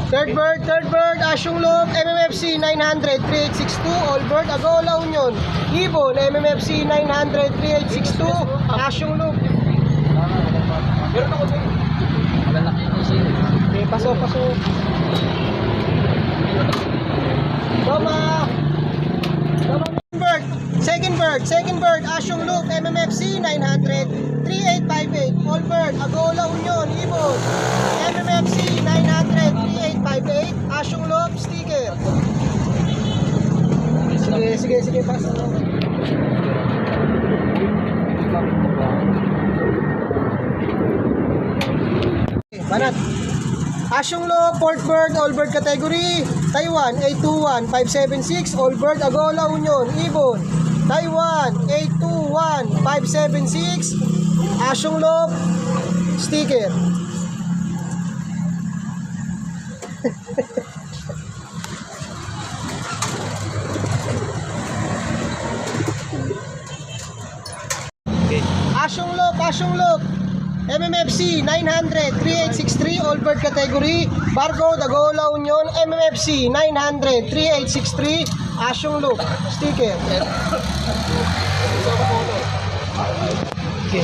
Third bird, Asyong Loop, MMFC 900, 3862, All Bird, Agola Union, Ibon, MMFC 900, 3862, Asyong Loop. Okay, pasok. Tama. Second bird, Asyong Loop, MMFC 900, 3858, All Bird, Agola Union, Ibon, MMFC 900, 3858, Asyong Loop, sticker. Sige, pasok. Banat. Asyong Loop, Port Bird, All Bird category, Taiwan 821576, All Bird, Agola Union, Ibon, Taiwan 821576, Asyong Loop, sticker. Asyong Loop, MMFC 900, 3863, All Bird category, Barcode, Agola Union, MMFC 900, 3863, Asyong Loop, sticker. Okay.